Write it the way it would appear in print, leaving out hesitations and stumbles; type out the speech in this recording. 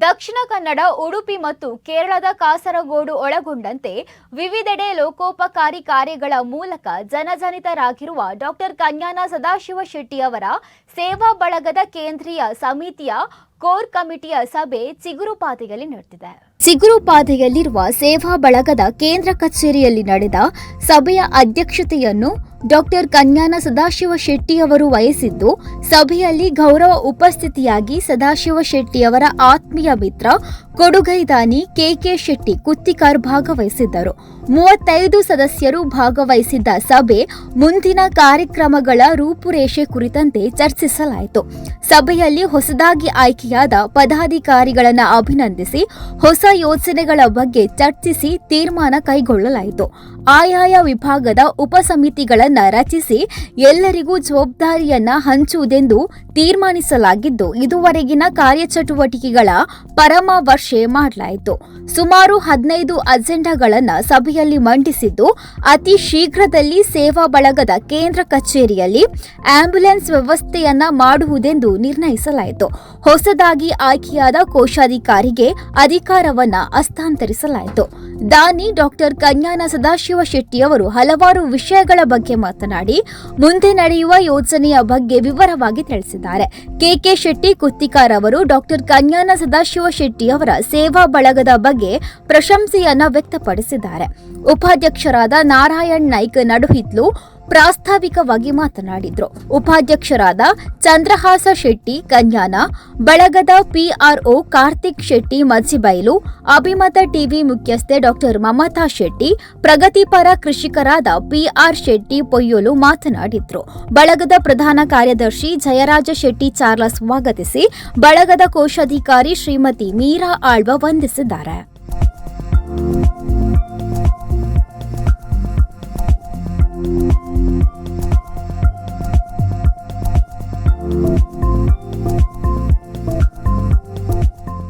ದಕ್ಷಿಣ ಕನ್ನಡ, ಉಡುಪಿ ಮತ್ತು ಕೇರಳದ ಕಾಸರಗೋಡು ಒಳಗೊಂಡಂತೆ ವಿವಿಧೆಡೆ ಲೋಕೋಪಕಾರಿ ಕಾರ್ಯಗಳ ಮೂಲಕ ಜನಜನಿತರಾಗಿರುವ ಡಾಕ್ಟರ್ ಕನ್ಯಾನ ಸದಾಶಿವ ಶೆಟ್ಟಿ ಅವರ ಸೇವಾ ಬಳಗದ ಕೇಂದ್ರೀಯ ಸಮಿತಿಯ ಕೋರ್ ಕಮಿಟಿಯ ಸಭೆ ಚಿಗುರುಪಾತೆಯಲ್ಲಿ ನಡೆದಿದೆ. ಚಿಗುರುಪಾತೆಯಲ್ಲಿರುವ ಸೇವಾ ಬಳಗದ ಕೇಂದ್ರ ಕಚೇರಿಯಲ್ಲಿ ನಡೆದ ಸಭೆಯ ಅಧ್ಯಕ್ಷತೆಯನ್ನು ಡಾಕ್ಟರ್ ಕನ್ಯಾನ ಸದಾಶಿವ ಶೆಟ್ಟಿ ಅವರು ವಹಿಸಿದ್ದು, ಸಭೆಯಲ್ಲಿ ಗೌರವ ಉಪಸ್ಥಿತಿಯಾಗಿ ಸದಾಶಿವ ಶೆಟ್ಟಿಯವರ ಆತ್ಮೀಯ ಮಿತ್ರ ಕೊಡುಗೈದಾನಿ ಕೆಕೆ ಶೆಟ್ಟಿ ಕುತ್ತಿಕಾರ್ ಭಾಗವಹಿಸಿದ್ದರು. 35 ಸದಸ್ಯರು ಭಾಗವಹಿಸಿದ್ದ ಸಭೆ ಮುಂದಿನ ಕಾರ್ಯಕ್ರಮಗಳ ರೂಪುರೇಷೆ ಕುರಿತಂತೆ ಚರ್ಚಿಸಲಾಯಿತು. ಸಭೆಯಲ್ಲಿ ಹೊಸದಾಗಿ ಆಯ್ಕೆಯಾದ ಪದಾಧಿಕಾರಿಗಳನ್ನು ಅಭಿನಂದಿಸಿ ಹೊಸ ಯೋಜನೆಗಳ ಬಗ್ಗೆ ಚರ್ಚಿಸಿ ತೀರ್ಮಾನ ಕೈಗೊಳ್ಳಲಾಯಿತು. ಆಯಾಯ ವಿಭಾಗದ ಉಪಸಮಿತಿಗಳನ್ನು ರಚಿಸಿ ಎಲ್ಲರಿಗೂ ಜವಾಬ್ದಾರಿಯನ್ನ ಹಂಚುವುದೆಂದು ತೀರ್ಮಾನಿಸಲಾಗಿದ್ದು, ಇದುವರೆಗಿನ ಕಾರ್ಯಚಟುವಟಿಕೆಗಳ ಪರಾಮರ್ಶೆ ಮಾಡಲಾಯಿತು. ಸುಮಾರು 15 ಅಜೆಂಡಾಗಳನ್ನು ಸಭೆಯಲ್ಲಿ ಮಂಡಿಸಿದ್ದು, ಅತಿ ಶೀಘ್ರದಲ್ಲಿ ಸೇವಾ ಬಳಗದ ಕೇಂದ್ರ ಕಚೇರಿಯಲ್ಲಿ ಆಂಬ್ಯುಲೆನ್ಸ್ ವ್ಯವಸ್ಥೆಯನ್ನ ಮಾಡುವುದೆಂದು ನಿರ್ಣಯಿಸಲಾಯಿತು. ಹೊಸದಾಗಿ ಆಯ್ಕೆಯಾದ ಕೋಶಾಧಿಕಾರಿಗೆ ಅಧಿಕಾರವನ್ನ ಹಸ್ತಾಂತರಿಸಲಾಯಿತು. ದಾನಿ ಡಾಕ್ಟರ್ ಕನ್ಯಾನ ಸದಾಶಿವ ಶೆಟ್ಟಿಯವರು ಹಲವಾರು ವಿಷಯಗಳ ಬಗ್ಗೆ ಮಾತನಾಡಿ ಮುಂದೆ ನಡೆಯುವ ಯೋಜನೆಯ ಬಗ್ಗೆ ವಿವರವಾಗಿ ತಿಳಿಸಿದ್ದಾರೆ. ಕೆಕೆ ಶೆಟ್ಟಿ ಕುತ್ತಿಕಾರ್ ಅವರು ಡಾಕ್ಟರ್ ಕನ್ಯಾನ ಸದಾಶಿವ ಶೆಟ್ಟಿಯವರ ಸೇವಾ ಬಳಗದ ಬಗ್ಗೆ ಪ್ರಶಂಸೆಯನ್ನ ವ್ಯಕ್ತಪಡಿಸಿದ್ದಾರೆ. ಉಪಾಧ್ಯಕ್ಷರಾದ ನಾರಾಯಣ್ ನಾಯ್ಕ್ ನಡುಹಿತ್ಲು ಪ್ರಾಸ್ತಾವಿಕವಾಗಿ ಮಾತನಾಡಿದ್ರು. ಉಪಾಧ್ಯಕ್ಷರಾದ ಚಂದ್ರಹಾಸ ಶೆಟ್ಟಿ ಕನ್ಯಾನ, ಬಳಗದ ಪಿಆರ್ಒ ಕಾರ್ತಿಕ್ ಶೆಟ್ಟಿ ಮಜ್ಜಿಬೈಲು, ಅಭಿಮತ ಟಿವಿ ಮುಖ್ಯಸ್ಥೆ ಡಾಕ್ಟರ್ ಮಮತಾ ಶೆಟ್ಟಿ, ಪ್ರಗತಿಪರ ಕೃಷಿಕರಾದ ಪಿಆರ್ ಶೆಟ್ಟಿ ಪೊಯ್ಯಲು ಮಾತನಾಡಿದ್ರು. ಬಳಗದ ಪ್ರಧಾನ ಕಾರ್ಯದರ್ಶಿ ಜಯರಾಜ ಶೆಟ್ಟಿ ಚಾರ್ಲ ಸ್ವಾಗತಿಸಿ ಬಳಗದ ಕೋಶಾಧಿಕಾರಿ ಶ್ರೀಮತಿ ಮೀರಾ ಆಳ್ವ ವಂದಿಸಿದ್ದಾರೆ.